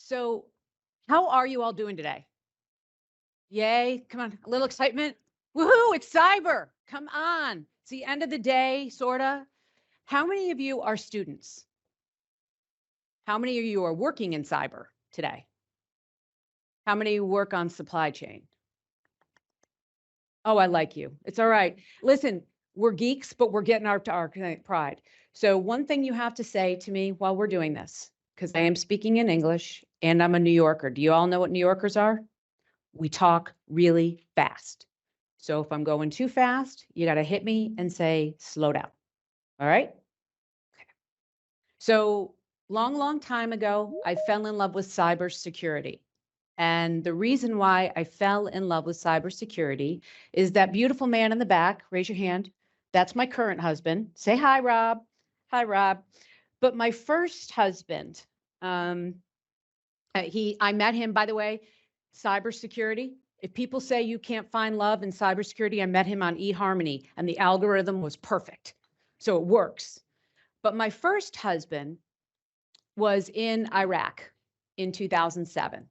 So, how are you all doing today? Yay, come on, a little excitement. Woohoo, it's cyber. Come on. It's the end of the day, sorta. How many of you are students? How many of you are working in cyber today? How many work on supply chain? Oh, I like you. It's all right. Listen, we're geeks, but we're getting our pride. So one thing you have to say to me while we're doing this, because I am speaking in English and I'm a New Yorker. Do you all know what New Yorkers are? We talk really fast. So if I'm going too fast, you got to hit me and say, slow down. All right. So long time ago, I fell in love with cybersecurity. And the reason why I fell in love with cybersecurity is that beautiful man in the back. Raise your hand. That's my current husband. Say hi, Rob. Hi, Rob. But my first husband, I met him, by the way, cybersecurity. If people say you can't find love in cybersecurity, I met him on eHarmony and the algorithm was perfect. So it works. But my first husband was in Iraq in 2007.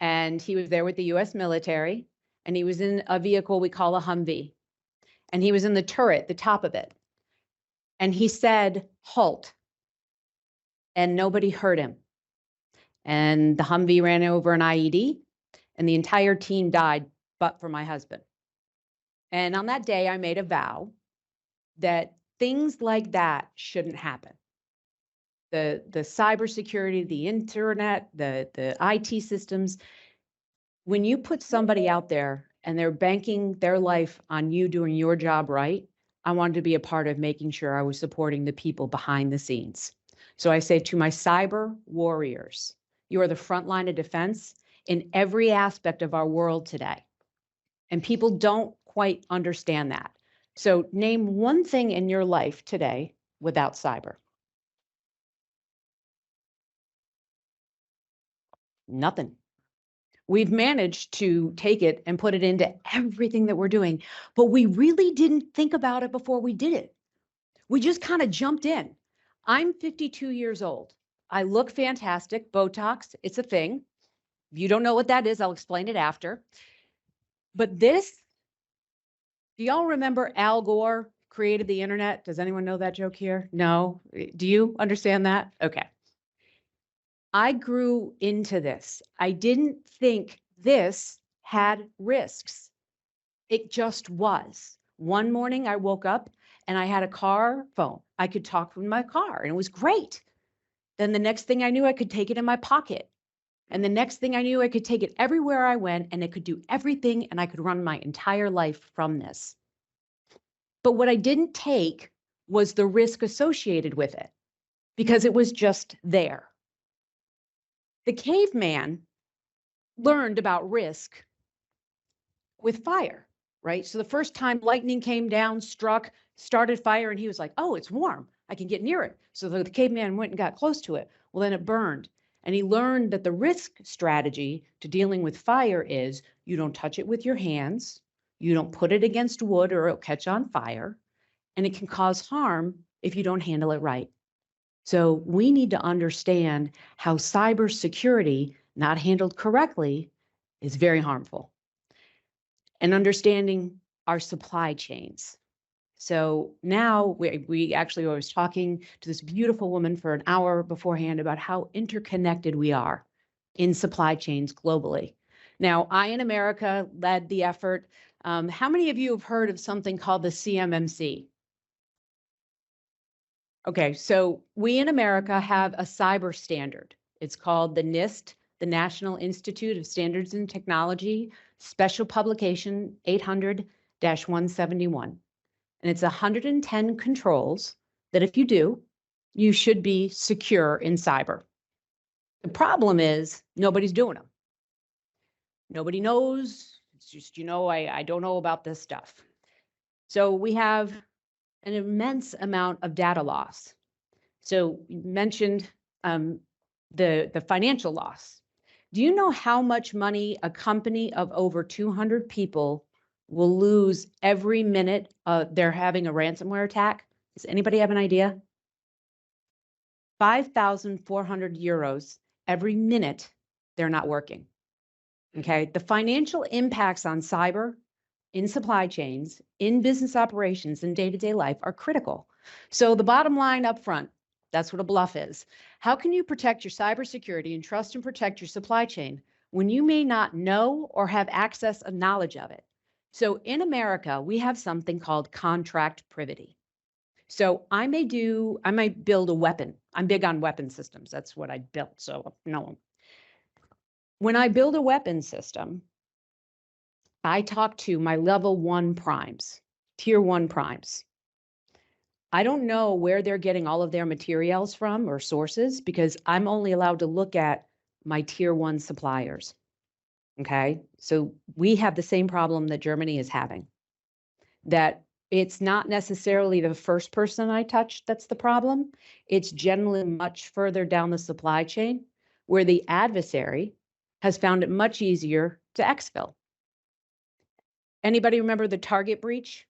And he was there with the US military, and he was in a vehicle we call a Humvee. And he was in the turret, the top of it. And he said, halt. And nobody heard him. And the Humvee ran over an IED, and the entire team died but for my husband. And on that day, I made a vow that things like that shouldn't happen. The cybersecurity, the internet, the IT systems, when you put somebody out there and they're banking their life on you doing your job right, I wanted to be a part of making sure I was supporting the people behind the scenes. So I say to my cyber warriors, you are the front line of defense in every aspect of our world today. And people don't quite understand that. So name one thing in your life today without cyber. Nothing. We've managed to take it and put it into everything that we're doing, but we really didn't think about it before we did it. We just kind of jumped in. I'm 52 years old. I look fantastic. Botox, it's a thing. If you don't know what that is, I'll explain it after. But this, do y'all remember Al Gore created the internet? Does anyone know that joke here? No? Do you understand that? Okay. I grew into this. I didn't think this had risks. It just was. One morning I woke up and I had a car phone. I could talk from my car and it was great. Then the next thing I knew, I could take it in my pocket. And the next thing I knew, I could take it everywhere I went and it could do everything and I could run my entire life from this. But what I didn't take was the risk associated with it because it was just there. The caveman learned about risk with fire, right? So the first time lightning came down, struck, started fire, and he was like, oh, it's warm. I can get near it. So the caveman went and got close to it. Well, then it burned. And he learned that the risk strategy to dealing with fire is you don't touch it with your hands, you don't put it against wood or it'll catch on fire, and it can cause harm if you don't handle it right. So we need to understand how cybersecurity, not handled correctly, is very harmful. And understanding our supply chains. So now we actually I was talking to this beautiful woman for an hour beforehand about how interconnected we are in supply chains globally. Now, I in America led the effort. How many of you have heard of something called the CMMC? Okay, so we in America have a cyber standard. It's called the NIST, the National Institute of Standards and Technology, Special Publication 800-171. And it's 110 controls that if you do, you should be secure in cyber. The problem is nobody's doing them. Nobody knows. It's just, I don't know about this stuff. So we have an immense amount of data loss. So you mentioned the financial loss. Do you know how much money a company of over 200 people will lose every minute they're having a ransomware attack? Does anybody have an idea? 5,400 euros every minute they're not working. Okay. The financial impacts on cyber in supply chains, in business operations, in day-to-day life are critical. So the bottom line up front, that's what a bluff is. How can you protect your cybersecurity and trust and protect your supply chain when you may not know or have access and knowledge of it? So in America, we have something called contract privity. So I might build a weapon. I'm big on weapon systems. That's what I built. So no. When I build a weapon system, I talk to my level 1 primes, tier 1 primes. I don't know where they're getting all of their materials from or sources because I'm only allowed to look at my tier 1 suppliers. Okay. So we have the same problem that Germany is having, that it's not necessarily the first person I touch that's the problem. It's generally much further down the supply chain where the adversary has found it much easier to exfil. Anybody remember the Target breach?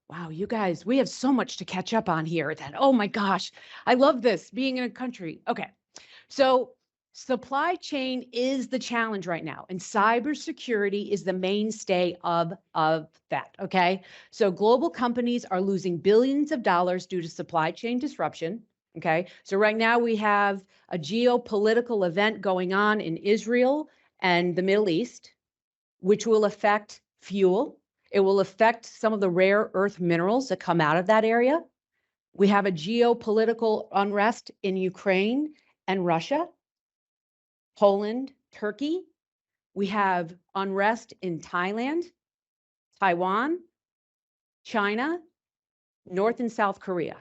Wow, you guys, we have so much to catch up on here that, oh my gosh, I love this being in a country. Okay, so supply chain is the challenge right now, and cybersecurity is the mainstay of that, okay? So global companies are losing billions of dollars due to supply chain disruption, okay? So right now we have a geopolitical event going on in Israel and the Middle East, which will affect fuel. It will affect some of the rare earth minerals that come out of that area. We have a geopolitical unrest in Ukraine and Russia, Poland, Turkey. We have unrest in Thailand, Taiwan, China, North and South Korea.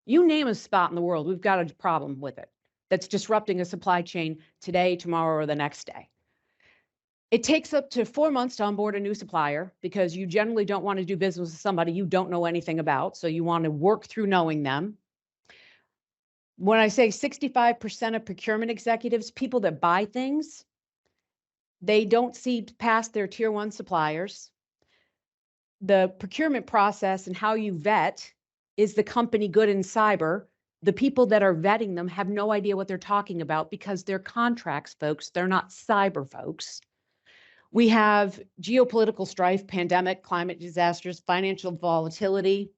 You name a spot in the world, we've got a problem with it that's disrupting a supply chain today, tomorrow, or the next day. It takes up to 4 months to onboard a new supplier because you generally don't want to do business with somebody you don't know anything about. So you want to work through knowing them. When I say 65% of procurement executives, people that buy things, they don't see past their tier 1 suppliers. The procurement process and how you vet is the company good in cyber. The people that are vetting them have no idea what they're talking about because they're contracts folks. They're not cyber folks. We have geopolitical strife, pandemic, climate disasters, financial volatility.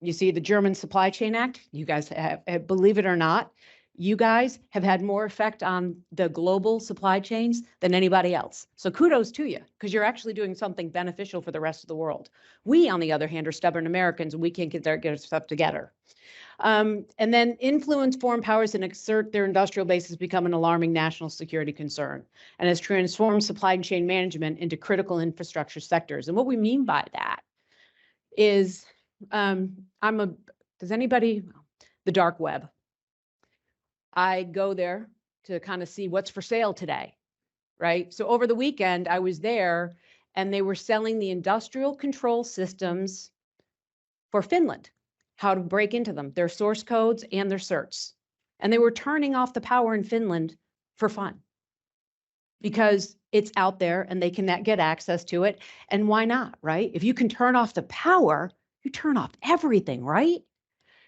You see the German Supply Chain Act, you guys have, believe it or not, you guys have had more effect on the global supply chains than anybody else. So kudos to you, because you're actually doing something beneficial for the rest of the world. We, on the other hand, are stubborn Americans and we can't get our stuff together. And then influence foreign powers and exert their industrial bases become an alarming national security concern and has transformed supply chain management into critical infrastructure sectors. And what we mean by that is, does anybody, the dark web. I go there to kind of see what's for sale today, right? So over the weekend, I was there and they were selling the industrial control systems for Finland, how to break into them, their source codes and their certs. And they were turning off the power in Finland for fun because it's out there and they can get access to it. And why not, right? If you can turn off the power, you turn off everything, right?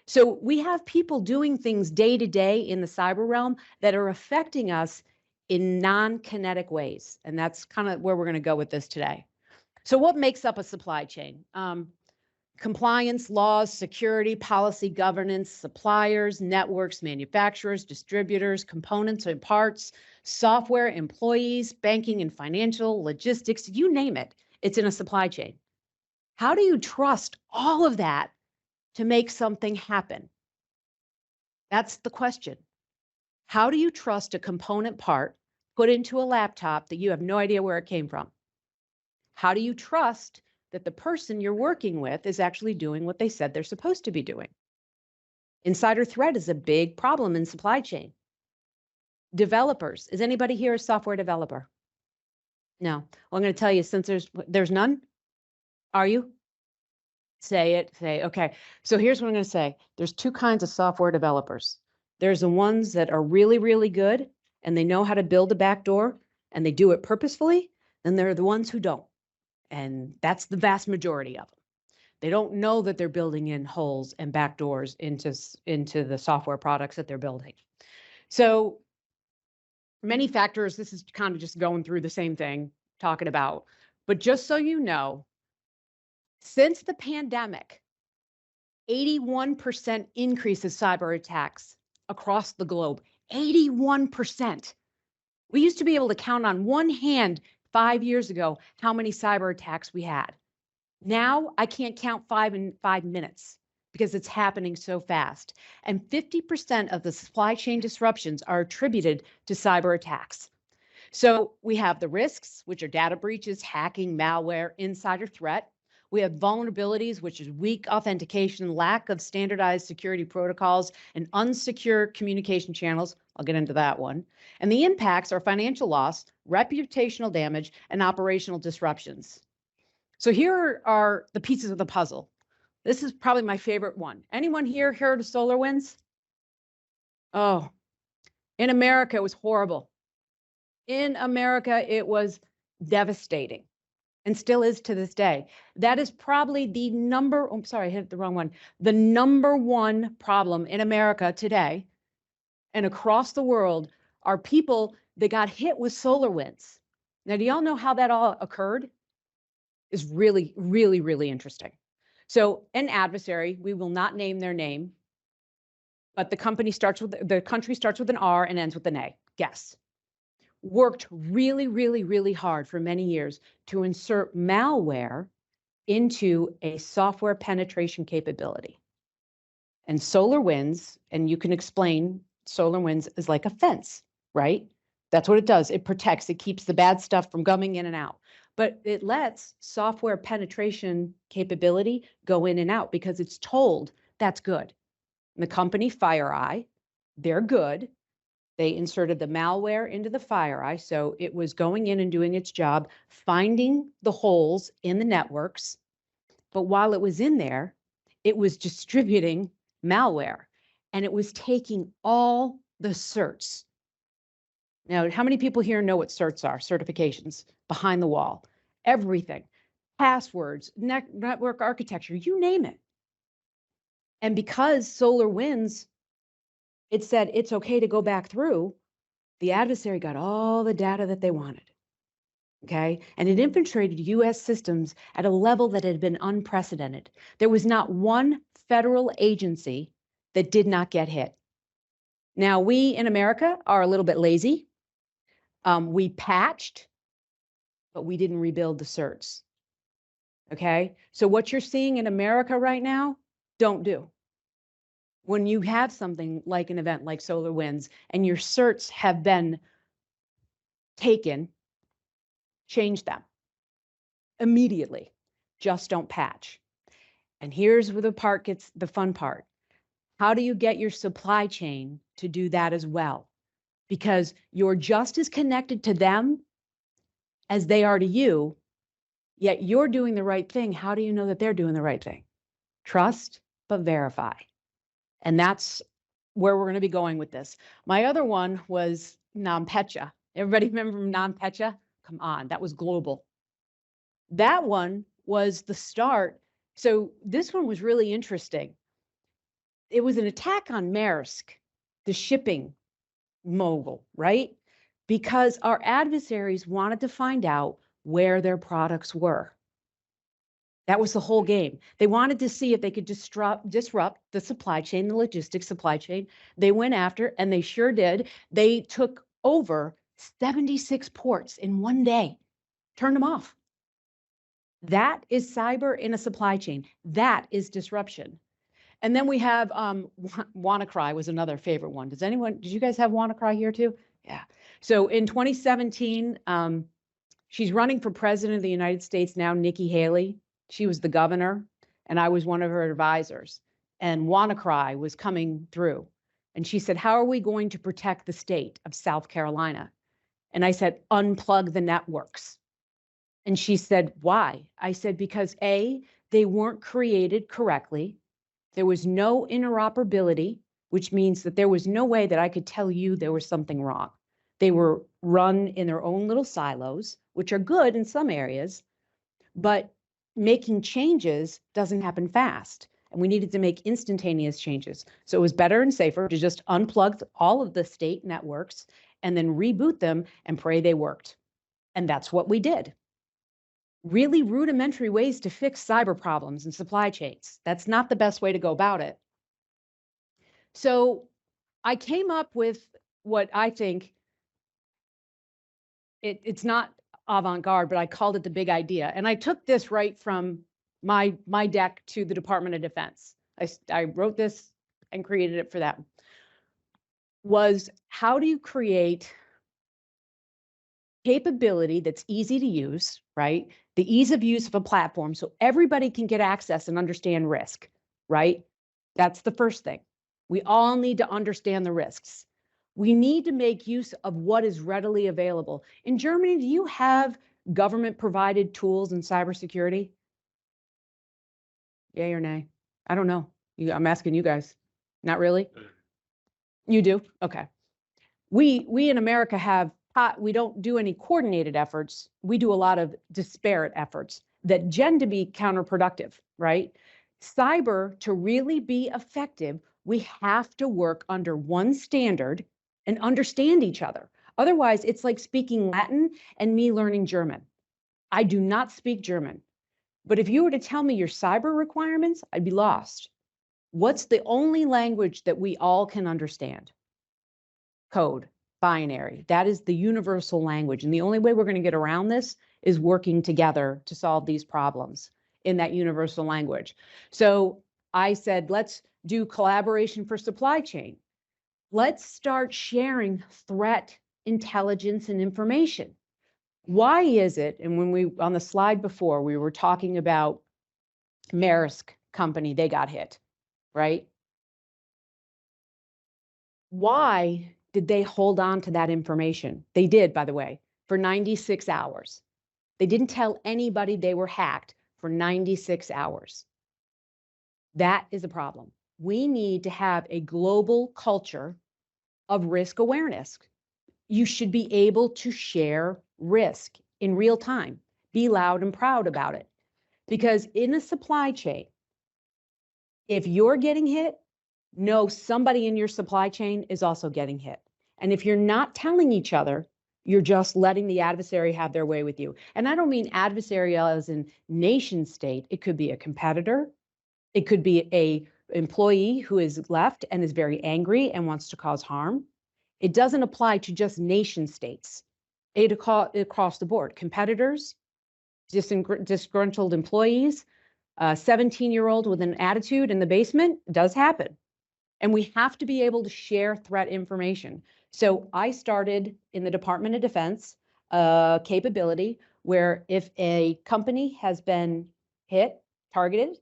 So we have people doing things day to day in the cyber realm that are affecting us in non-kinetic ways. And that's kind of where we're going to go with this today. So what makes up a supply chain? Compliance, laws, security, policy, governance, suppliers, networks, manufacturers, distributors, components and parts, software, employees, banking and financial, logistics, you name it, it's in a supply chain. How do you trust all of that to make something happen? That's the question. How do you trust a component part put into a laptop that you have no idea where it came from? How do you trust that the person you're working with is actually doing what they said they're supposed to be doing? Insider threat is a big problem in supply chain. Developers, is anybody here a software developer? No. Well, I'm going to tell you, since there's none. Are you? Say it, okay. So here's what I'm going to say. There's two kinds of software developers. There's the ones that are really, really good and they know how to build a backdoor and they do it purposefully. And there are the ones who don't. And that's the vast majority of them. They don't know that they're building in holes and backdoors into the software products that they're building. So many factors, this is kind of just going through the same thing, talking about, but just so you know, since the pandemic, 81% increase of cyber attacks across the globe, 81%. We used to be able to count on one hand 5 years ago how many cyber attacks we had. Now I can't count 5 in 5 minutes because it's happening so fast. And 50% of the supply chain disruptions are attributed to cyber attacks. So we have the risks, which are data breaches, hacking, malware, insider threat. We have vulnerabilities, which is weak authentication, lack of standardized security protocols, and unsecure communication channels. I'll get into that one. And the impacts are financial loss, reputational damage, and operational disruptions. So here are the pieces of the puzzle. This is probably my favorite one. Anyone here heard of SolarWinds? Oh, in America, it was horrible. In America, it was devastating and still is to this day. That is probably the I'm sorry, I hit the wrong one. The number one problem in America today and across the world are people that got hit with SolarWinds. Now, do y'all know how that all occurred? Is really, really, really interesting. So an adversary, we will not name their name, but the country starts with an R and ends with an A. Guess. Worked really, really, really hard for many years to insert malware into a software penetration capability. And SolarWinds, and you can explain, SolarWinds is like a fence, right? That's what it does. It protects, it keeps the bad stuff from coming in and out. But it lets software penetration capability go in and out because it's told that's good. And the company FireEye, they're good. They inserted the malware into the FireEye, so it was going in and doing its job, finding the holes in the networks. But while it was in there, it was distributing malware, and it was taking all the certs. Now, how many people here know what certs are? Certifications behind the wall, everything, passwords, network architecture, you name it. And because SolarWinds, it said it's okay to go back through, the adversary got all the data that they wanted. Okay, and it infiltrated US systems at a level that had been unprecedented. There was not one federal agency that did not get hit. Now, we in America are a little bit lazy. We patched, but we didn't rebuild the certs. Okay, so what you're seeing in America right now, don't do. When you have something like an event like SolarWinds and your certs have been taken, change them immediately. Just don't patch. And here's where the part gets the fun part. How do you get your supply chain to do that as well? Because you're just as connected to them as they are to you, yet you're doing the right thing. How do you know that they're doing the right thing? Trust, but verify. And that's where we're going to be going with this. My other one was NotPetya. Everybody remember NotPetya? Come on, that was global. That one was the start. So this one was really interesting. It was an attack on Maersk, the shipping mogul, right? Because our adversaries wanted to find out where their products were. That was the whole game. They wanted to see if they could disrupt the supply chain, the logistics supply chain. They went after, and they sure did. They took over 76 ports in one day, turned them off. That is cyber in a supply chain. That is disruption. And then we have WannaCry was another favorite one. Did you guys have WannaCry here too? Yeah. So in 2017, she's running for president of the United States now, Nikki Haley. She was the governor, and I was one of her advisors. And WannaCry was coming through. And she said, how are we going to protect the state of South Carolina? And I said, unplug the networks. And she said, why? I said, because A, they weren't created correctly. There was no interoperability, which means that there was no way that I could tell you there was something wrong. They were run in their own little silos, which are good in some areas, but making changes doesn't happen fast. And we needed to make instantaneous changes. So it was better and safer to just unplug all of the state networks and then reboot them and pray they worked. And that's what we did. Really rudimentary ways to fix cyber problems and supply chains. That's not the best way to go about it. So I came up with what I think, it's not avant-garde, but I called it the big idea. And I took this right from my deck to the Department of Defense. I wrote this and created it for them. Was how do you create capability that's easy to use, right? The ease of use of a platform so everybody can get access and understand risk, right? That's the first thing. We all need to understand the risks. We need to make use of what is readily available. In Germany, do you have government-provided tools in cybersecurity? Yay or nay? I don't know. I'm asking you guys. Not really? You do? Okay. We in America have, we don't do any coordinated efforts. We do a lot of disparate efforts that tend to be counterproductive, right? Cyber, to really be effective, we have to work under one standard and understand each other. Otherwise, it's like speaking Latin and me learning German. I do not speak German. But if you were to tell me your cyber requirements, I'd be lost. What's the only language that we all can understand? Code, binary. That is the universal language. And the only way we're going to get around this is working together to solve these problems in that universal language. So I said, let's do collaboration for supply chain. Let's start sharing threat intelligence and information. Why is it, and when we, on the slide before, we were talking about Maersk company, they got hit, right? Why did they hold on to that information? They did, by the way, for 96 hours. They didn't tell anybody they were hacked for 96 hours. That is a problem. We need to have a global culture of risk awareness. You should be able to share risk in real time. Be loud and proud about it. Because in a supply chain, if you're getting hit, know somebody in your supply chain is also getting hit. And if you're not telling each other, you're just letting the adversary have their way with you. And I don't mean adversary as in nation state. It could be a competitor. It could be a employee who is left and is very angry and wants to cause harm. It doesn't apply to just nation states. It across the board. Competitors, disgruntled employees, a 17-year-old with an attitude in the basement, does happen. And we have to be able to share threat information. So I started in the Department of Defense capability where if a company has been hit, targeted,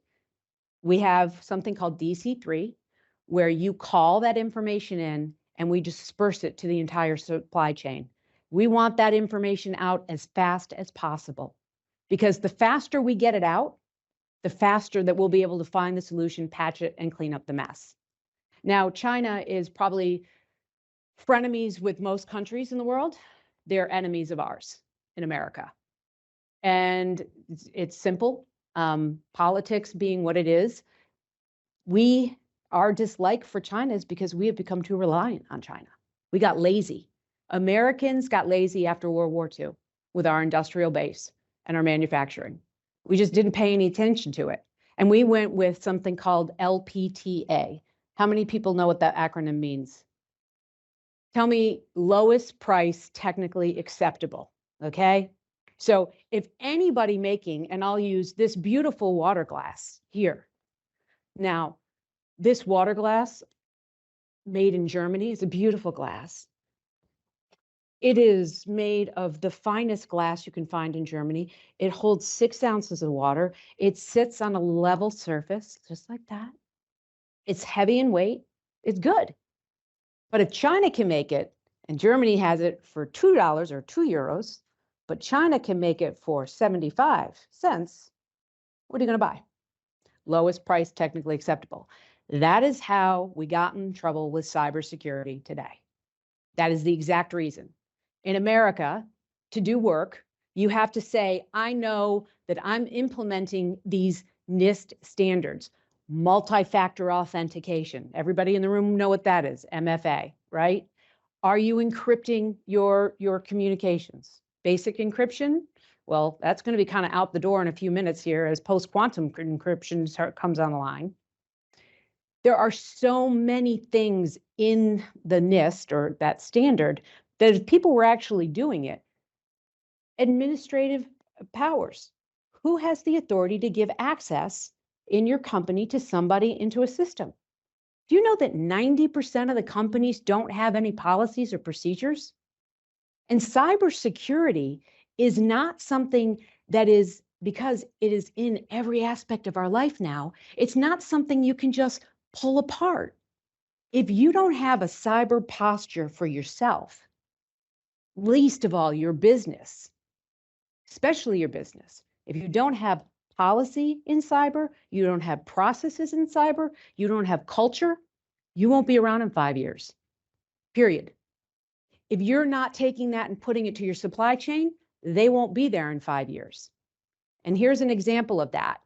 we have something called DC3, where you call that information in and we disperse it to the entire supply chain. We want that information out as fast as possible, because the faster we get it out, the faster that we'll be able to find the solution, patch it, and clean up the mess. Now, China is probably frenemies with most countries in the world. They're enemies of ours in America. And it's simple. Politics being what it is, our dislike for China is because we have become too reliant on China. We got lazy. Americans got lazy after World War II with our industrial base and our manufacturing. We just didn't pay any attention to it. And we went with something called LPTA. How many people know what that acronym means? Tell me lowest price technically acceptable, okay? So if anybody making, and I'll use this beautiful water glass here. Now, this water glass made in Germany is a beautiful glass. It is made of the finest glass you can find in Germany. It holds 6 ounces of water. It sits on a level surface, just like that. It's heavy in weight. It's good. But if China can make it, and Germany has it for $2 or €2, but China can make it for 75 cents, what are you going to buy? Lowest price technically acceptable. That is how we got in trouble with cybersecurity today. That is the exact reason. In America, to do work, you have to say, I know that I'm implementing these NIST standards, multi-factor authentication. Everybody in the room know what that is, MFA, right? Are you encrypting your communications? Basic encryption? Well, that's going to be kind of out the door in a few minutes here as post-quantum encryption comes on the line. There are so many things in the NIST or that standard that if people were actually doing it, administrative powers. Who has the authority to give access in your company to somebody into a system? Do you know that 90% of the companies don't have any policies or procedures? And cybersecurity is not something that is, because it is in every aspect of our life now, it's not something you can just pull apart. If you don't have a cyber posture for yourself, least of all your business, especially your business, if you don't have policy in cyber, you don't have processes in cyber, you don't have culture, you won't be around in 5 years, period. If you're not taking that and putting it to your supply chain, they won't be there in 5 years. And here's an example of that.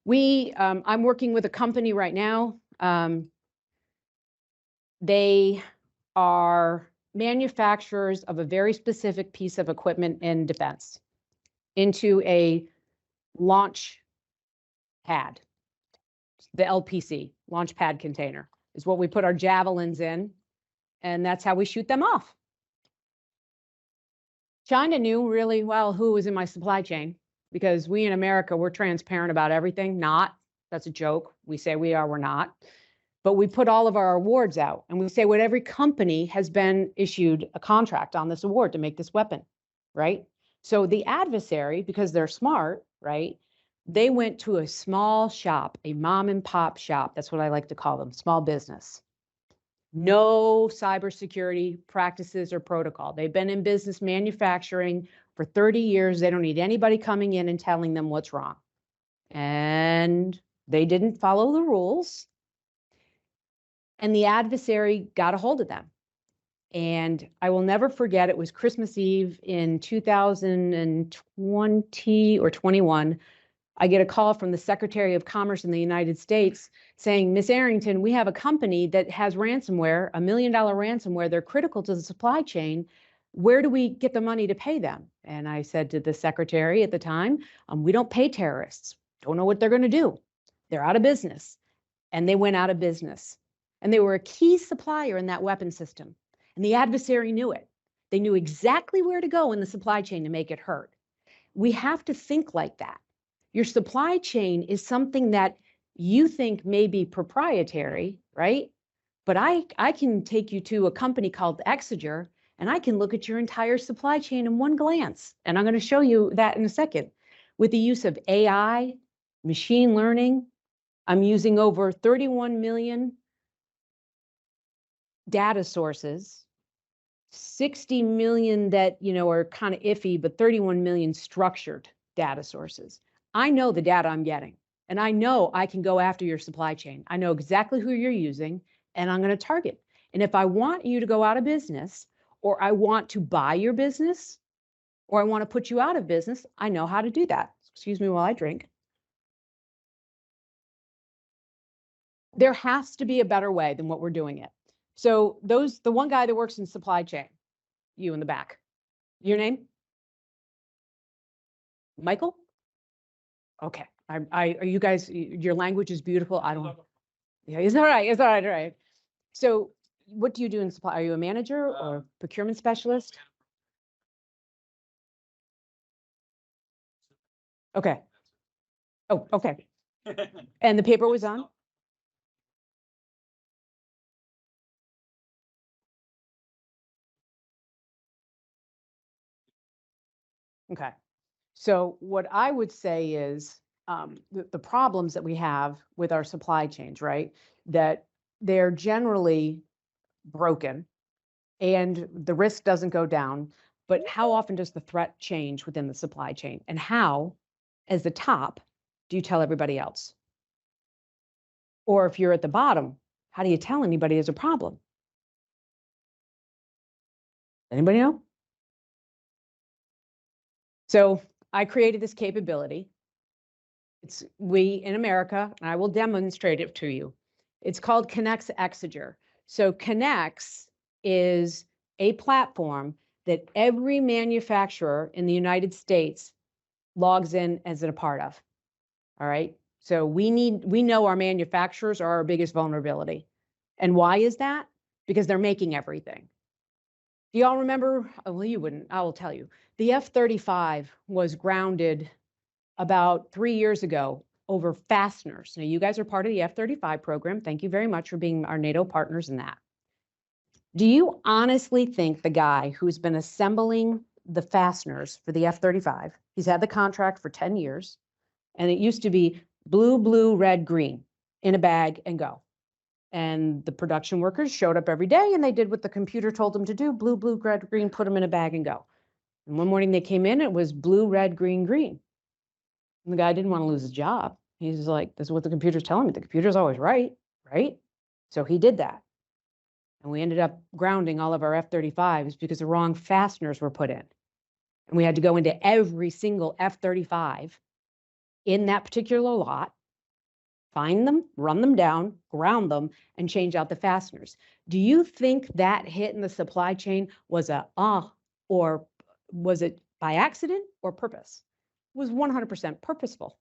I'm working with a company right now. They are manufacturers of a very specific piece of equipment in defense into a launch pad. The LPC, launch pad container, is what we put our javelins in, and that's how we shoot them off. China knew really well who was in my supply chain because we in America, we're transparent about everything. Not, that's a joke. We say we are, we're not. But we put all of our awards out and we say what every company has been issued a contract on this award to make this weapon, right? So the adversary, because they're smart, right? They went to a small shop, a mom and pop shop. That's what I like to call them, small business. No cybersecurity practices or protocol. They've been in business manufacturing for 30 years. They don't need anybody coming in and telling them what's wrong. And they didn't follow the rules. And the adversary got a hold of them. And I will never forget, it was Christmas Eve in 2020 or 21. I get a call from the Secretary of Commerce in the United States saying, Miss Arrington, we have a company that has ransomware, $1 million ransomware. They're critical to the supply chain. Where do we get the money to pay them? And I said to the secretary at the time, we don't pay terrorists. Don't know what they're going to do. They're out of business. And they went out of business. And they were a key supplier in that weapon system. And the adversary knew it. They knew exactly where to go in the supply chain to make it hurt. We have to think like that. Your supply chain is something that you think may be proprietary, right? But I can take you to a company called Exeger, and I can look at your entire supply chain in one glance. And I'm going to show you that in a second. With the use of AI, machine learning, I'm using over 31 million data sources, 60 million that, are kind of iffy, but 31 million structured data sources. I know the data I'm getting, and I know I can go after your supply chain. I know exactly who you're using, and I'm going to target. And if I want you to go out of business, or I want to buy your business, or I want to put you out of business, I know how to do that. Excuse me while I drink. There has to be a better way than what we're doing it. So the one guy that works in supply chain, you in the back, your name? Michael? Okay. Are you guys, your language is beautiful. I don't, yeah, it's all right. It's all right. All right. So what do you do in supply? Are you a manager or procurement specialist? Okay. Oh, okay. And the paper was on? Okay. So what I would say is the problems that we have with our supply chains, right? That they're generally broken and the risk doesn't go down. But how often does the threat change within the supply chain? And how, as the top, do you tell everybody else? Or if you're at the bottom, how do you tell anybody there's a problem? Anybody know? So I created this capability. It's we in America, and I will demonstrate it to you. It's called Connex Exeger. So Connex is a platform that every manufacturer in the United States logs in as a part of. All right. So we know our manufacturers are our biggest vulnerability. And why is that? Because they're making everything. Do y'all remember? Oh, well, you wouldn't. I will tell you. The F-35 was grounded about 3 years ago over fasteners. Now, you guys are part of the F-35 program. Thank you very much for being our NATO partners in that. Do you honestly think the guy who's been assembling the fasteners for the F-35, he's had the contract for 10 years, and it used to be blue, blue, red, green in a bag and go. And the production workers showed up every day and they did what the computer told them to do, blue, blue, red, green, put them in a bag and go. And one morning they came in, it was blue, red, green, green. And the guy didn't want to lose his job. He's like, this is what the computer's telling me. The computer's always right, right? So he did that. And we ended up grounding all of our F-35s because the wrong fasteners were put in. And we had to go into every single F-35 in that particular lot, find them, run them down, ground them, and change out the fasteners. Do you think that hit in the supply chain was or was it by accident or purpose? It was 100% purposeful.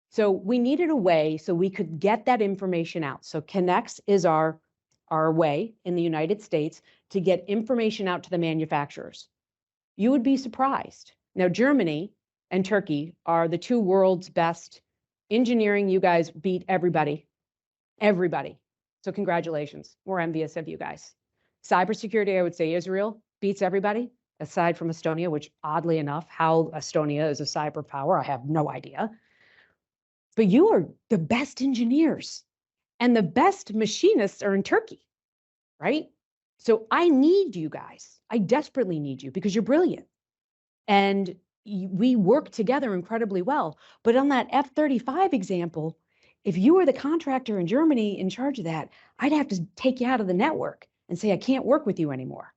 So we needed a way so we could get that information out. So Connex is our way in the United States to get information out to the manufacturers. You would be surprised. Now, Germany and Turkey are the two world's best engineering. You guys beat everybody, everybody. So congratulations. We're envious of you guys. Cybersecurity, I would say Israel beats everybody, aside from Estonia, which oddly enough, how Estonia is a cyber power, I have no idea. But you are the best engineers and the best machinists are in Turkey, right? So I need you guys. I desperately need you because you're brilliant. And we work together incredibly well. But on that F-35 example, if you were the contractor in Germany in charge of that, I'd have to take you out of the network and say, I can't work with you anymore.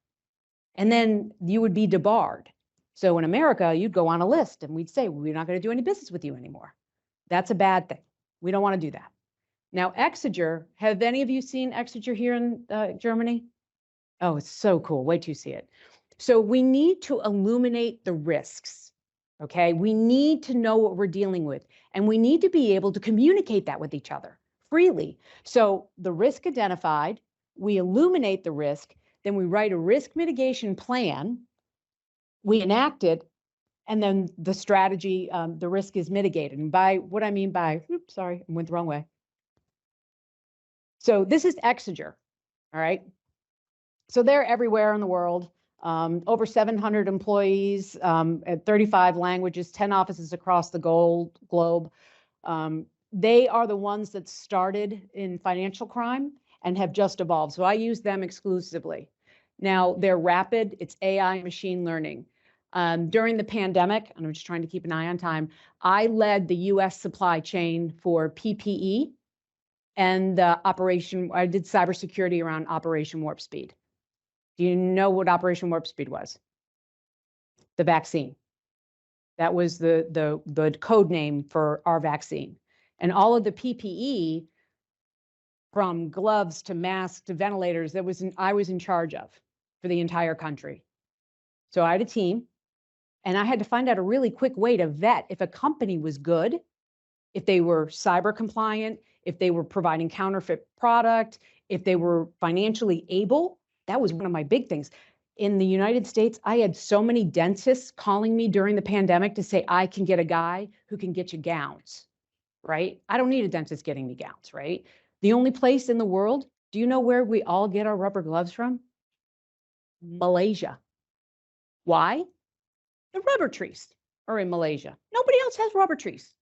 And then you would be debarred. So in America, you'd go on a list and we'd say, we're not going to do any business with you anymore. That's a bad thing. We don't want to do that. Now, Exeger, have any of you seen Exeger here in Germany? Oh, it's so cool. Wait till you see it. So we need to illuminate the risks, okay? We need to know what we're dealing with, and we need to be able to communicate that with each other freely. So the risk identified, we illuminate the risk, then we write a risk mitigation plan, we enact it, and then the strategy, the risk is mitigated. And by what I mean by, oops, sorry, I went the wrong way. So this is Exeger, all right? So they're everywhere in the world, over 700 employees, at 35 languages, 10 offices across the globe. They are the ones that started in financial crime and have just evolved. So I use them exclusively. Now, they're rapid, it's AI machine learning. During the pandemic, and I'm just trying to keep an eye on time, I led the US supply chain for PPE and I did cybersecurity around Operation Warp Speed. Do you know what Operation Warp Speed was? The vaccine. That was the code name for our vaccine. And all of the PPE, from gloves to masks to ventilators, I was in charge of for the entire country. So I had a team, and I had to find out a really quick way to vet if a company was good, if they were cyber compliant, if they were providing counterfeit product, if they were financially able. That was one of my big things. In the United States, I had so many dentists calling me during the pandemic to say, I can get a guy who can get you gowns, right? I don't need a dentist getting me gowns, right? The only place in the world, do you know where we all get our rubber gloves from? Malaysia. Why? The rubber trees are in Malaysia. Nobody else has rubber trees.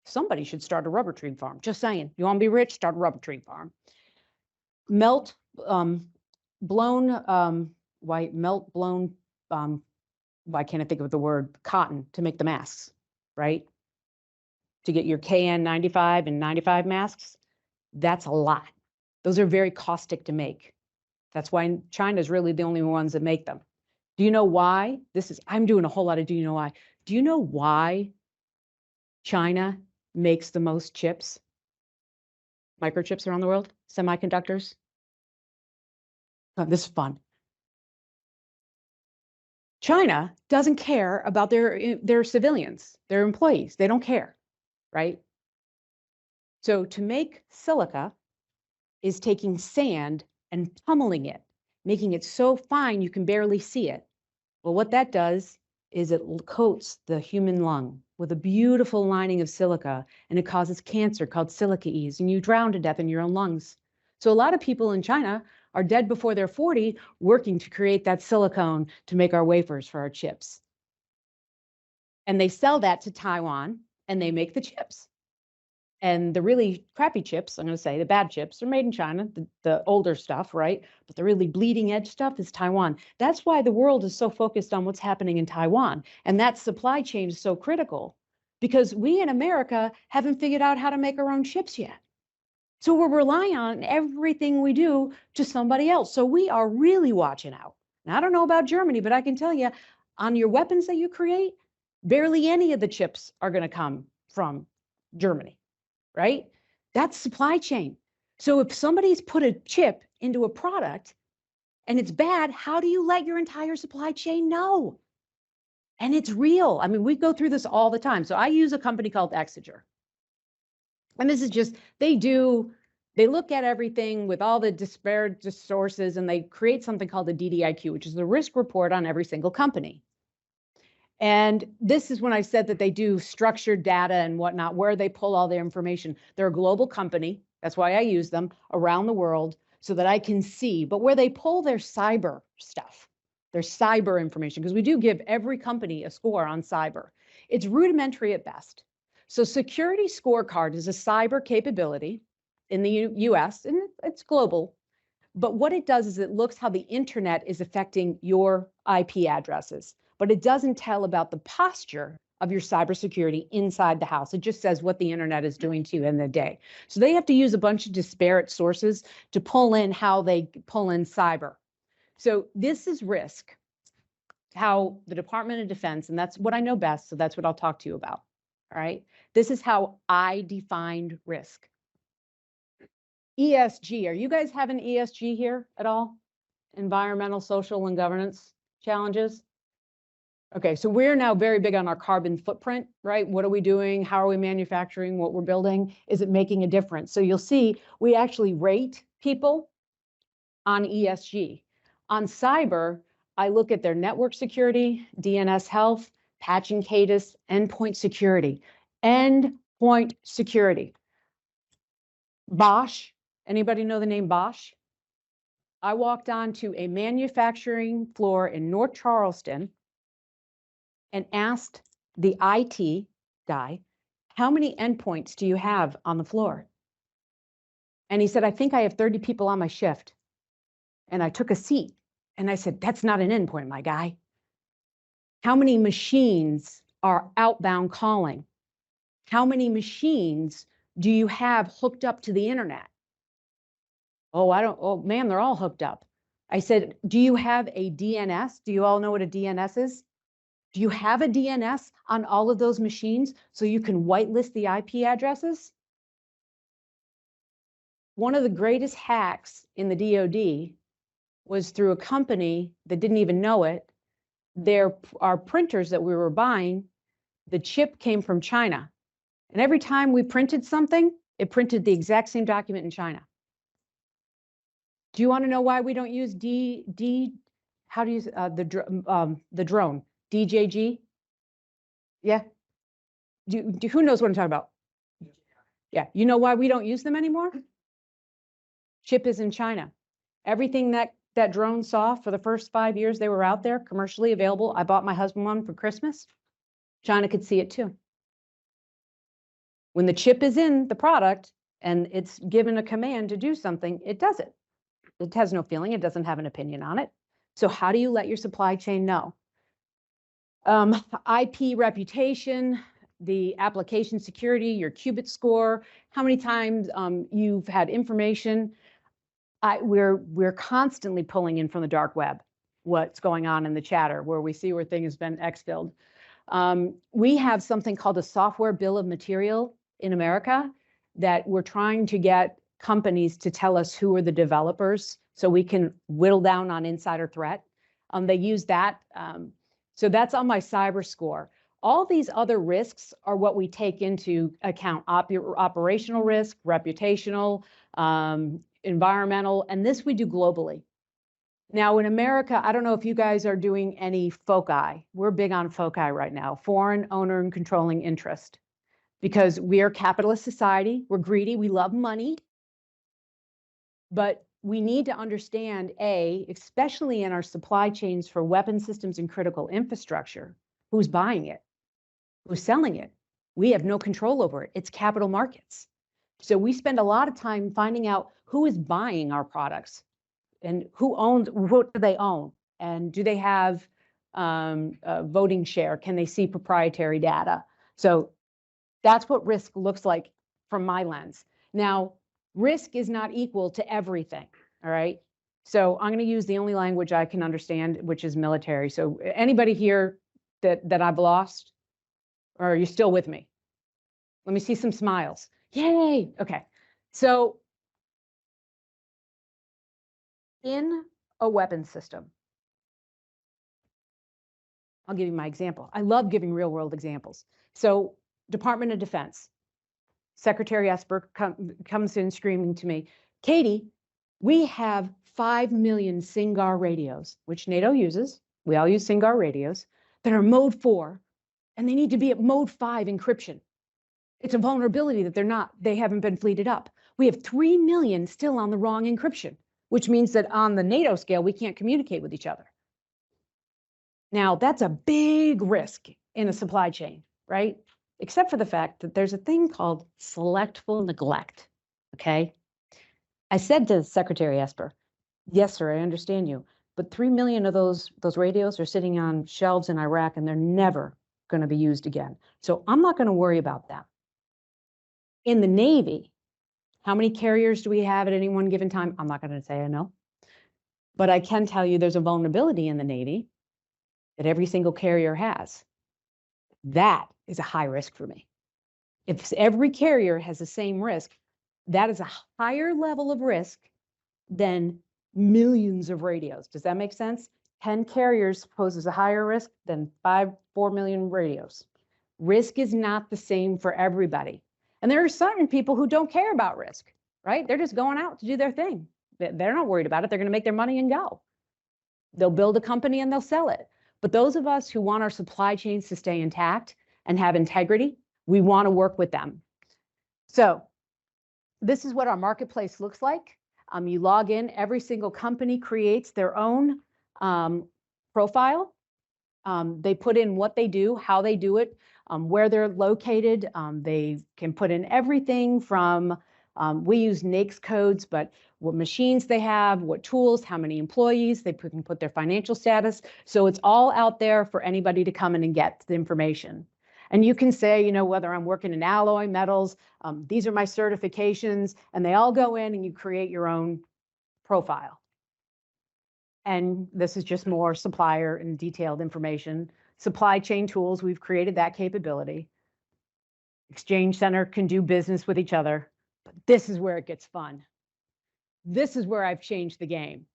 Somebody should start a rubber tree farm. Just saying. You want to be rich? Start a rubber tree farm. Why can't I think of the word, cotton to make the masks, right? To get your KN95 and 95 masks, that's a lot. Those are very caustic to make. That's why China is really the only ones that make them. Do you know why? I'm doing a whole lot of do you know why? Do you know why China makes the most chips, microchips around the world, semiconductors? Oh, this is fun. China doesn't care about their civilians, their employees. They don't care, right? So to make silica is taking sand and pummeling it, making it so fine you can barely see it. Well, what that does is it coats the human lung with a beautiful lining of silica, and it causes cancer called silica-ease, and you drown to death in your own lungs. So a lot of people in China are dead before they're 40 working to create that silicone to make our wafers for our chips. And they sell that to Taiwan, and they make the chips. And the really crappy chips, I'm going to say the bad chips, are made in China, the older stuff, right? But the really bleeding edge stuff is Taiwan. That's why the world is so focused on what's happening in Taiwan. And that supply chain is so critical because we in America haven't figured out how to make our own chips yet. So we're relying on everything we do to somebody else. So we are really watching out. Now, I don't know about Germany, but I can tell you on your weapons that you create, barely any of the chips are going to come from Germany. Right? That's supply chain. So if somebody's put a chip into a product and it's bad, how do you let your entire supply chain know? And it's real. I mean, we go through this all the time. So I use a company called Exeger. And this is just, they look at everything with all the disparate sources and they create something called the DDIQ, which is the risk report on every single company. And this is when I said that they do structured data and whatnot, where they pull all their information. They're a global company. That's why I use them around the world so that I can see, but where they pull their cyber stuff, their cyber information, because we do give every company a score on cyber. It's rudimentary at best. So security scorecard is a cyber capability in the US, and it's global. But what it does is it looks how the internet is affecting your IP addresses. But it doesn't tell about the posture of your cybersecurity inside the house. It just says what the internet is doing to you in the day. So they have to use a bunch of disparate sources to pull in how they pull in cyber. So this is risk, how the Department of Defense, and that's what I know best, so that's what I'll talk to you about. All right. This is how I defined risk. ESG, are you guys having ESG here at all? Environmental, social, and governance challenges? Okay, so we're now very big on our carbon footprint, right? What are we doing? How are we manufacturing what we're building? Is it making a difference? So you'll see we actually rate people on ESG. On cyber, I look at their network security, DNS health, patching cadence, endpoint security. Endpoint security. Bosch, anybody know the name Bosch? I walked onto a manufacturing floor in North Charleston and asked the IT guy, how many endpoints do you have on the floor? And he said, I think I have 30 people on my shift. And I took a seat and I said, that's not an endpoint, my guy. How many machines are outbound calling? How many machines do you have hooked up to the internet? Oh, man, they're all hooked up. I said, do you have a DNS? Do you all know what a DNS is? Do you have a DNS on all of those machines so you can whitelist the IP addresses? One of the greatest hacks in the DoD was through a company that didn't even know it. Our printers that we were buying, the chip came from China. And every time we printed something, it printed the exact same document in China. Do you want to know why we don't use how do you, the drone, DJG? Yeah. Who knows what I'm talking about? Yeah. You know why we don't use them anymore? Chip is in China. Everything that drone saw for the first 5 years they were out there commercially available. I bought my husband one for Christmas. China could see it too. When the chip is in the product and it's given a command to do something, it does it. It has no feeling. It doesn't have an opinion on it. So how do you let your supply chain know? IP reputation, the application security, your qubit score, how many times you've had information. We're constantly pulling in from the dark web what's going on in the chatter where we see where things have been exfilled. We have something called a software bill of material in America that we're trying to get companies to tell us who are the developers so we can whittle down on insider threat. They use that. So that's on my cyber score. All these other risks are what we take into account: operational risk, reputational, environmental, and this we do globally. Now in America, I don't know if you guys are doing any FOCI. We're big on FOCI right now, foreign owner and controlling interest, because we are a capitalist society. We're greedy. We love money. But we need to understand, especially in our supply chains for weapon systems and critical infrastructure, who's buying it, who's selling it. We have no control over it. It's capital markets. So we spend a lot of time finding out who is buying our products and who owns, what do they own? And do they have a voting share? Can they see proprietary data? So that's what risk looks like from my lens. Now, risk is not equal to everything, all right? So I'm going to use the only language I can understand, which is military. So anybody here that I've lost, or are you still with me? Let me see some smiles. Yay, okay. So in a weapon system, I'll give you my example. I love giving real world examples. So Department of Defense, Secretary Esper comes in screaming to me, Katie, we have 5 million SINGAR radios, which NATO uses. We all use SINGAR radios that are mode 4, and they need to be at mode 5 encryption. It's a vulnerability that they haven't been fleeted up. We have 3 million still on the wrong encryption, which means that on the NATO scale, we can't communicate with each other. Now, that's a big risk in a supply chain, right? Except for the fact that there's a thing called selectful neglect, okay? I said to Secretary Esper, yes, sir, I understand you, but 3 million of those radios are sitting on shelves in Iraq and they're never going to be used again. So I'm not going to worry about that. In the Navy, how many carriers do we have at any one given time? I'm not going to say I know, but I can tell you there's a vulnerability in the Navy that every single carrier has. That is a high risk for me. If every carrier has the same risk, that is a higher level of risk than millions of radios. Does that make sense? 10 carriers poses a higher risk than 4 million radios. Risk is not the same for everybody. And there are certain people who don't care about risk, right? They're just going out to do their thing. They're not worried about it. They're going to make their money and go. They'll build a company and they'll sell it. But those of us who want our supply chains to stay intact and have integrity, we want to work with them. So this is what our marketplace looks like. You log in, every single company creates their own profile. They put in what they do, how they do it, where they're located. They can put in everything from, we use NAICS codes, but what machines they have, what tools, how many employees, they can put their financial status. So it's all out there for anybody to come in and get the information. And you can say, you know, whether I'm working in alloy metals, these are my certifications, and they all go in and you create your own profile. And this is just more supplier and detailed information. Supply chain tools, we've created that capability. Exchange Center can do business with each other, but this is where it gets fun. This is where I've changed the game.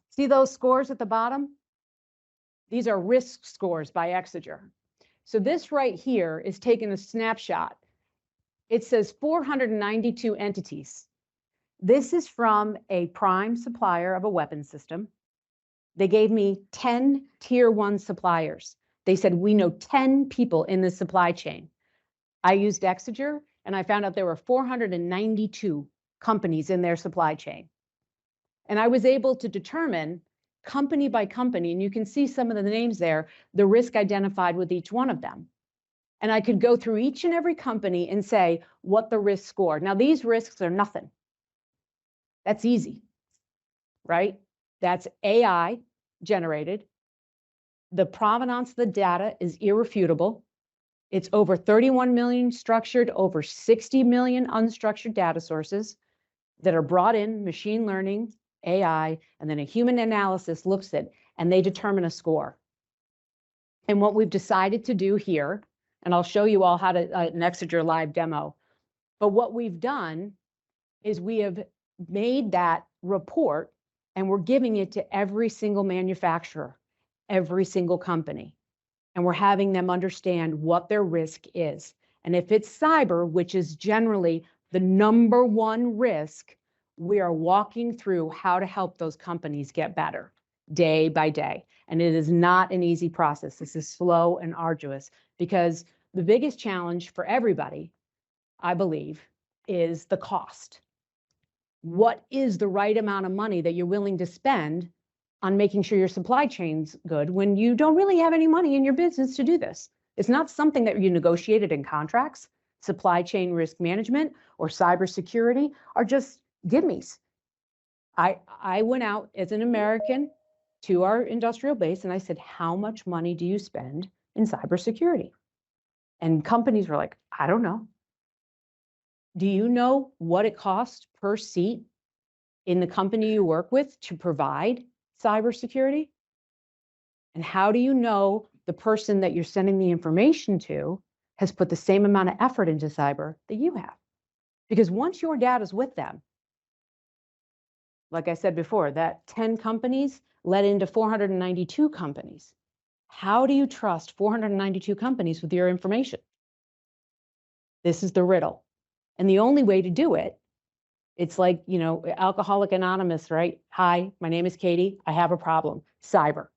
See those scores at the bottom? These are risk scores by Exeger. So this right here is taking a snapshot. It says 492 entities. This is from a prime supplier of a weapon system. They gave me 10 tier 1 suppliers. They said, we know 10 people in the supply chain. I used Exeger and I found out there were 492 companies in their supply chain. And I was able to determine company by company, and you can see some of the names there, the risk identified with each one of them. And I could go through each and every company and say what the risk scored. Now, these risks are nothing. That's easy, right? That's AI generated. The provenance of the data is irrefutable. It's over 31 million structured, over 60 million unstructured data sources that are brought in, machine learning, AI, and then a human analysis looks at, and they determine a score. And what we've decided to do here, and I'll show you all how to an Exeter live demo, but what we've done is we have made that report and we're giving it to every single manufacturer, every single company. And we're having them understand what their risk is. And if it's cyber, which is generally the #1 risk, we are walking through how to help those companies get better day by day. And it is not an easy process. This is slow and arduous because the biggest challenge for everybody, I believe, is the cost. What is the right amount of money that you're willing to spend on making sure your supply chain's good when you don't really have any money in your business to do this? It's not something that you negotiated in contracts. Supply chain risk management or cybersecurity are just gimmies. I went out as an American to our industrial base and I said, how much money do you spend in cybersecurity? And companies were like, I don't know. Do you know what it costs per seat in the company you work with to provide cybersecurity? And how do you know the person that you're sending the information to has put the same amount of effort into cyber that you have? Because once your data's with them, like I said before, that 10 companies led into 492 companies. How do you trust 492 companies with your information? This is the riddle. And the only way to do it, it's like, you know, Alcoholic Anonymous, right? Hi, my name is Katie. I have a problem, cyber.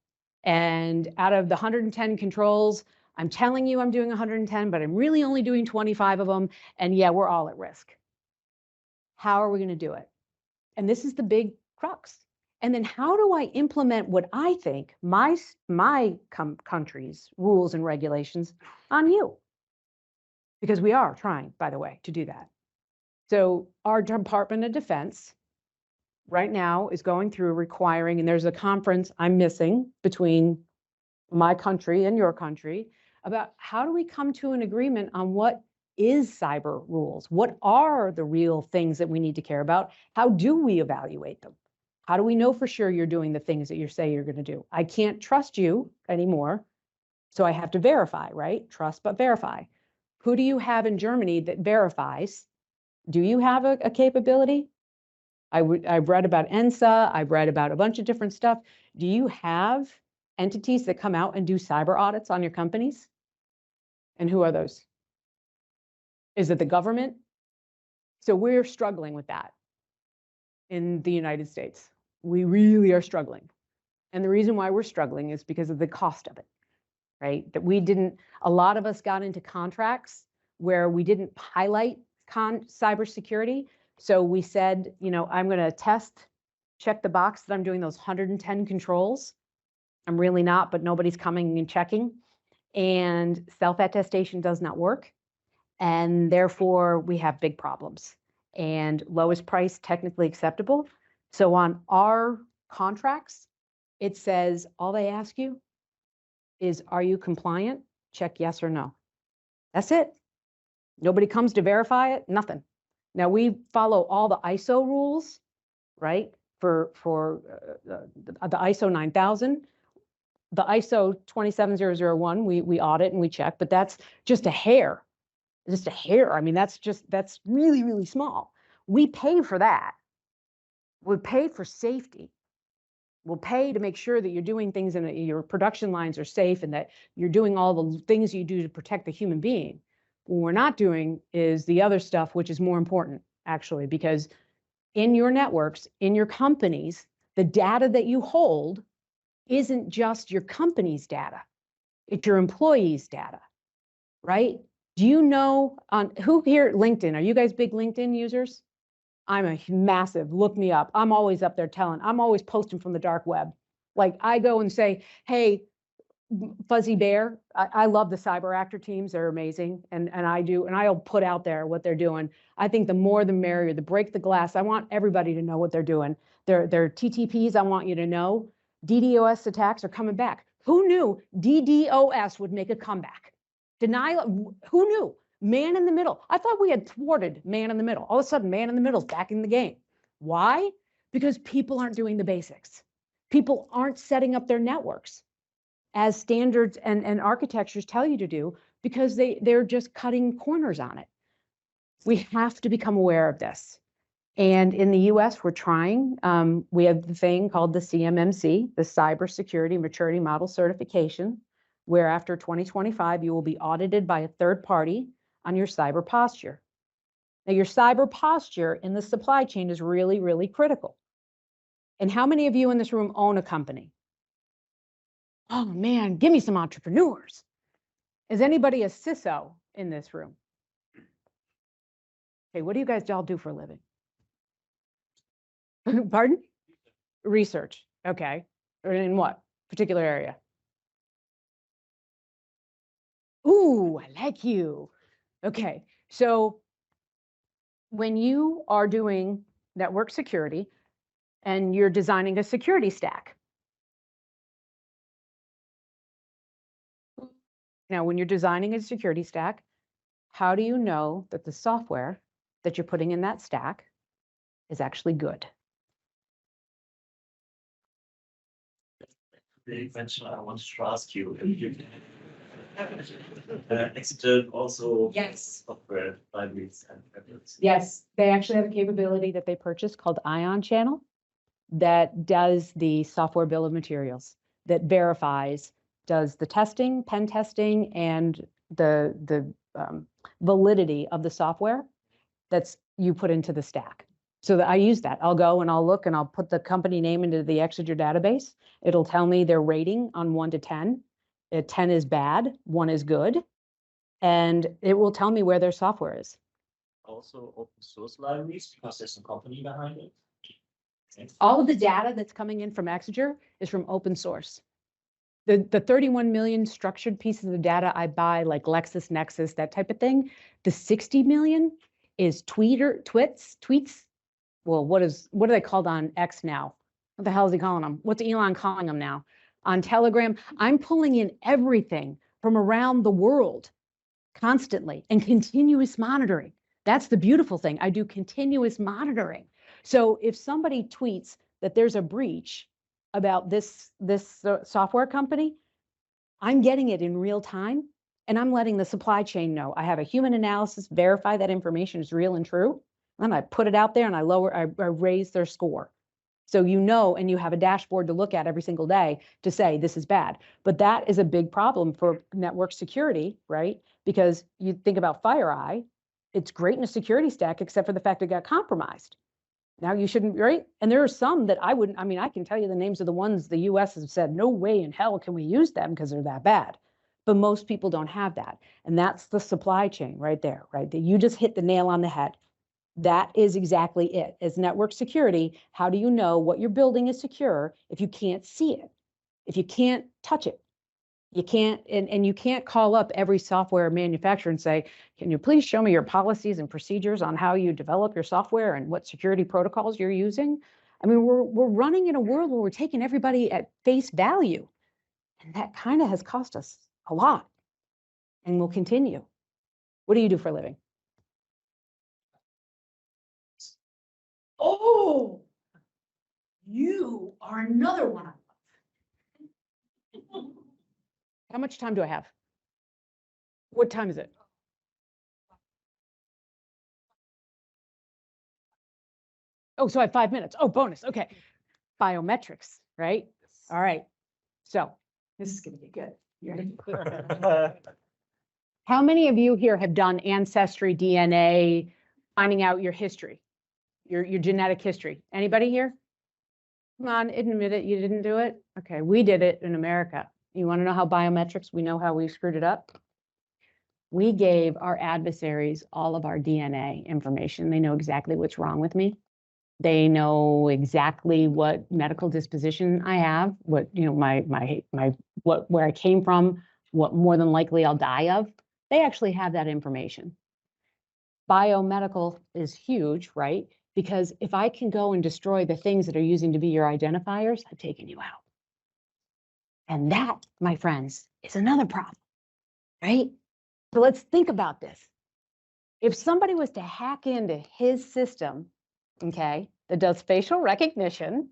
And out of the 110 controls, I'm telling you I'm doing 110, but I'm really only doing 25 of them. And yeah, we're all at risk. How are we going to do it? And this is the big crux. And then how do I implement what I think my country's rules and regulations on you? Because we are trying, by the way, to do that. So our Department of Defense right now is going through requiring, and there's a conference I'm missing between my country and your country about how do we come to an agreement on what is cyber rules? What are the real things that we need to care about? How do we evaluate them? How do we know for sure you're doing the things that you say you're going to do? I can't trust you anymore, so I have to verify, right? Trust but verify. Who do you have in Germany that verifies? Do you have a capability? I've read about ENSA. I've read about a bunch of different stuff. Do you have entities that come out and do cyber audits on your companies? And who are those? Is it the government? So we're struggling with that in the United States. We really are struggling. And the reason why we're struggling is because of the cost of it, right? That we didn't, a lot of us got into contracts where we didn't highlight cybersecurity. So we said, you know, I'm going to check the box that I'm doing those 110 controls. I'm really not, but nobody's coming and checking. And self-attestation does not work. And therefore, we have big problems. And lowest price technically acceptable. So on our contracts, it says all they ask you is, are you compliant? Check yes or no. That's it. Nobody comes to verify it, nothing. Now we follow all the ISO rules, right? For the ISO 9000, the ISO 27001, we audit and we check, but that's just a hair. Just a hair. I mean, that's really, really small. We pay for that. We pay for safety. We'll pay to make sure that you're doing things and that your production lines are safe and that you're doing all the things you do to protect the human being. What we're not doing is the other stuff, which is more important, actually, because in your networks, in your companies, the data that you hold isn't just your company's data. It's your employees' data, right? Do you know who here at LinkedIn? Are you guys big LinkedIn users? I'm a massive, look me up. I'm always up there I'm always posting from the dark web. Like I go and say, hey, Fuzzy Bear, I love the cyber actor teams. They're amazing. And I'll put out there what they're doing. I think the more the merrier, the break the glass. I want everybody to know what they're doing. Their TTPs, I want you to know. DDoS attacks are coming back. Who knew DDoS would make a comeback? Denial, who knew? Man in the middle. I thought we had thwarted man in the middle. All of a sudden, man in the middle is back in the game. Why? Because people aren't doing the basics. People aren't setting up their networks. as standards and architectures tell you to do, because they're just cutting corners on it. We have to become aware of this. And in the US, we're trying. We have the thing called the CMMC, the Cybersecurity Maturity Model Certification, where after 2025, you will be audited by a third party on your cyber posture. Now, your cyber posture in the supply chain is really, really critical. And how many of you in this room own a company? Oh man, give me some entrepreneurs. Is anybody a CISO in this room? Okay, what do you guys all do for a living? Pardon? Research. Okay. Or in what particular area? Ooh, I like you. Okay. So when you are doing network security and you're designing a security stack. Now, when you're designing a security stack, how do you know that the software that you're putting in that stack is actually good? The question I wanted to ask you, if you Acquisition also Yes. software libraries and efforts. Yes, they actually have a capability that they purchased called Ion Channel that does the software bill of materials, that verifies, does the testing, pen testing, and the validity of the software that's you put into the stack. So that I use that. I'll go and I'll look and I'll put the company name into the Acquisition database. It'll tell me their rating on 1 to 10. 10 is bad, 1 is good, and it will tell me where their software is. Also open source libraries, because there's a company behind it. All of the data that's coming in from Acquisition is from open source. The 31 million structured pieces of data I buy, like LexisNexis, that type of thing, the 60 million is tweets. Well, what are they called on X now? What the hell is he calling them? What's Elon calling them now? On Telegram, I'm pulling in everything from around the world constantly and continuous monitoring. That's the beautiful thing. I do continuous monitoring. So if somebody tweets that there's a breach about this software company, I'm getting it in real time and I'm letting the supply chain know. I have a human analysis, verify that information is real and true. And I put it out there and I raise their score. So you know, and you have a dashboard to look at every single day to say this is bad. But that is a big problem for network security, right? Because you think about FireEye, it's great in a security stack, except for the fact it got compromised. Now you shouldn't, right? And there are some that I wouldn't, I mean, I can tell you the names of the ones the US has said, no way in hell can we use them because they're that bad. But most people don't have that. And that's the supply chain right there, right? That you just hit the nail on the head. That is exactly it. As network security, how do you know what you're building is secure if you can't see it? If you can't touch it? You can't, and you can't call up every software manufacturer and say, can you please show me your policies and procedures on how you develop your software and what security protocols you're using? I mean, we're running in a world where we're taking everybody at face value. And that kind of has cost us a lot and will continue. What do you do for a living? Oh, you are another one. How much time do I have? What time is it? Oh, so I have 5 minutes. Oh, bonus. Okay. Biometrics, right? All right. So this is going to be good. You ready? How many of you here have done ancestry, DNA, finding out your history, your genetic history? Anybody here? Come on, admit it. You didn't do it? Okay. We did it in America. You want to know how biometrics, we know how we screwed it up? We gave our adversaries all of our DNA information. They know exactly what's wrong with me. They know exactly what medical disposition I have, what, you know, where I came from, what more than likely I'll die of. They actually have that information. Biomedical is huge, right? Because if I can go and destroy the things that are using to be your identifiers, I've taken you out. And that, my friends, is another problem, right? So let's think about this. If somebody was to hack into his system, okay, that does facial recognition,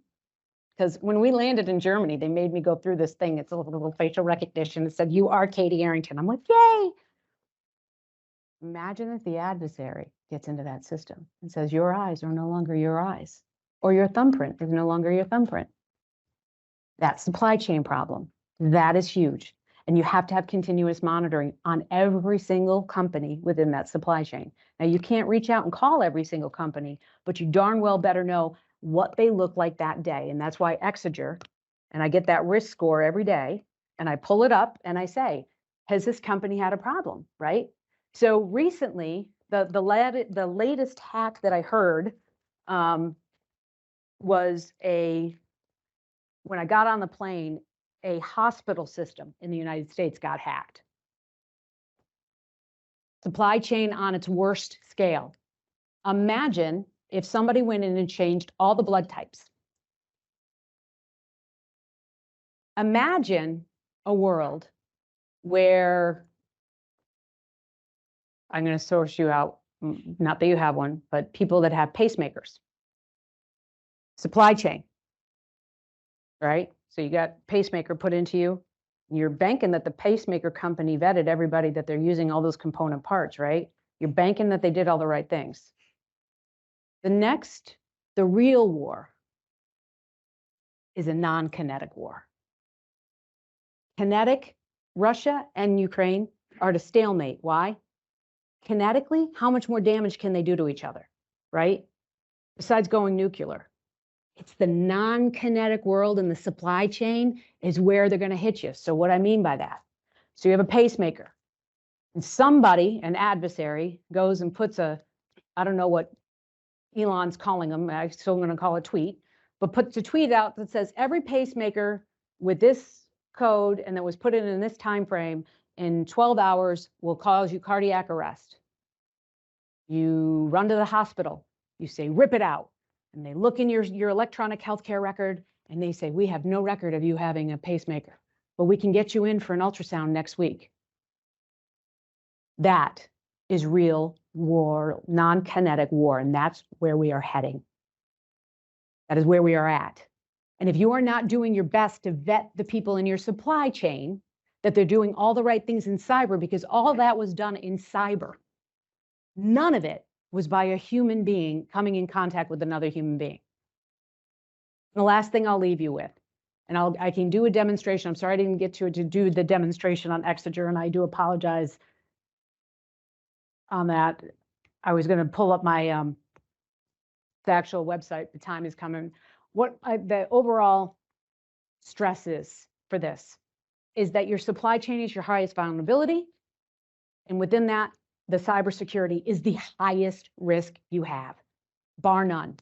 Because when we landed in Germany, they made me go through this thing. It's a little facial recognition. It said, "You are Katie Arrington." I'm like, yay. Imagine if the adversary gets into that system and says, your eyes are no longer your eyes, or your thumbprint is no longer your thumbprint. That supply chain problem, that is huge. And you have to have continuous monitoring on every single company within that supply chain. Now, you can't reach out and call every single company, but you darn well better know what they look like that day. And that's why Exeger, and I get that risk score every day, and I pull it up and I say, has this company had a problem, right? So recently, the latest hack that I heard was when I got on the plane, a hospital system in the United States got hacked. Supply chain on its worst scale. Imagine if somebody went in and changed all the blood types. Imagine a world where, I'm going to source you out, not that you have one, but people that have pacemakers. Supply chain, right? So you got pacemaker put into you. You're banking that the pacemaker company vetted everybody that they're using all those component parts, right? You're banking that they did all the right things. The real war is a non-kinetic war. Kinetic, Russia and Ukraine are at a stalemate. Why? Kinetically, how much more damage can they do to each other, right? Besides going nuclear. It's the non-kinetic world, and the supply chain is where they're going to hit you. So what I mean by that, so you have a pacemaker, and somebody, an adversary, goes and puts I don't know what Elon's calling them, I'm still going to call it tweet, but puts a tweet out that says every pacemaker with this code and that was put in this time frame in 12 hours will cause you cardiac arrest. You run to the hospital, you say, rip it out. And they look in your electronic healthcare record and they say, we have no record of you having a pacemaker, but we can get you in for an ultrasound next week. That is real war, non-kinetic war, and that's where we are heading. That is where we are at. And if you are not doing your best to vet the people in your supply chain, that they're doing all the right things in cyber, because all that was done in cyber. None of it was by a human being coming in contact with another human being. And the last thing I'll leave you with, and I can do a demonstration. I'm sorry I didn't get to do the demonstration on Exeger, and I do apologize on that. I was going to pull up my the actual website. The time is coming. What the overall stress is for this is that your supply chain is your highest vulnerability, and within that, the cybersecurity is the highest risk you have, bar none.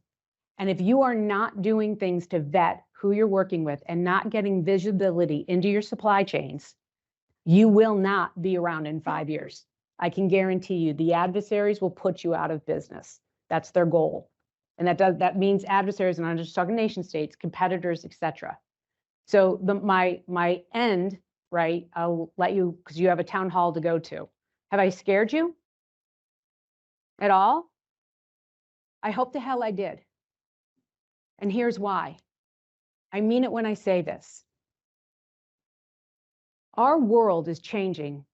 And if you are not doing things to vet who you're working with and not getting visibility into your supply chains, you will not be around in 5 years. I can guarantee you the adversaries will put you out of business. That's their goal. And that means adversaries, and I'm just talking nation states, competitors, etc. So my end, right, I'll let you, because you have a town hall to go to. Have I scared you at all? I hope the hell I did. And here's why. I mean it when I say this. Our world is changing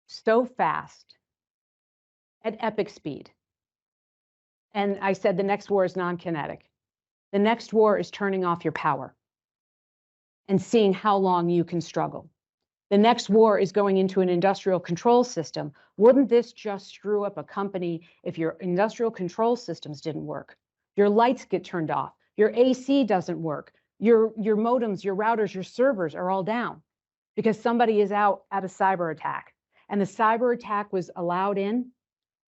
so fast at epic speed. And I said the next war is non-kinetic. The next war is turning off your power and seeing how long you can struggle. The next war is going into an industrial control system. Wouldn't this just screw up a company if your industrial control systems didn't work? Your lights get turned off. Your AC doesn't work. Your modems, your routers, your servers are all down because somebody is out at a cyber attack. And the cyber attack was allowed in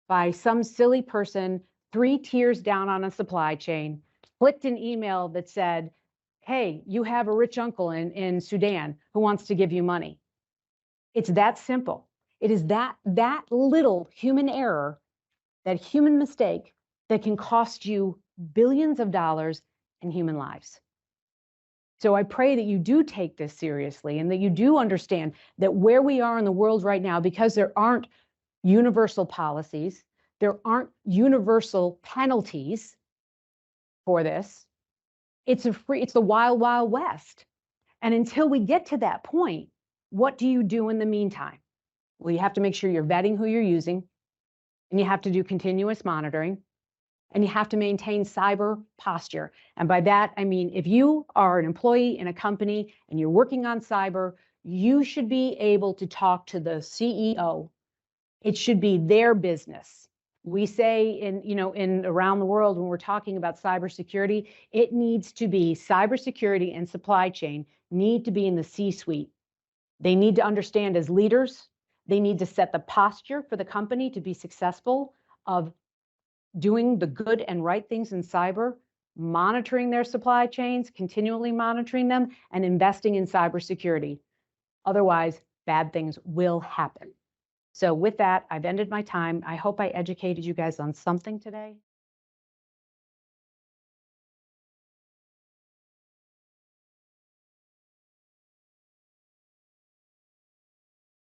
by some silly person 3 tiers down on a supply chain, clicked an email that said, hey, you have a rich uncle in Sudan who wants to give you money. It's that simple. It is that little human error, that human mistake that can cost you billions of dollars in human lives. So I pray that you do take this seriously and that you do understand that where we are in the world right now, because there aren't universal policies, there aren't universal penalties for this, it's the wild, wild west. And until we get to that point, what do you do in the meantime? Well, you have to make sure you're vetting who you're using, and you have to do continuous monitoring, and you have to maintain cyber posture. And by that, I mean, if you are an employee in a company and you're working on cyber, you should be able to talk to the CEO. It should be their business. We say in around the world when we're talking about cybersecurity, it needs to be cybersecurity and supply chain need to be in the C-suite. They need to understand as leaders, they need to set the posture for the company to be successful of doing the good and right things in cyber, monitoring their supply chains, continually monitoring them, and investing in cybersecurity. Otherwise, bad things will happen. So with that, I've ended my time. I hope I educated you guys on something today.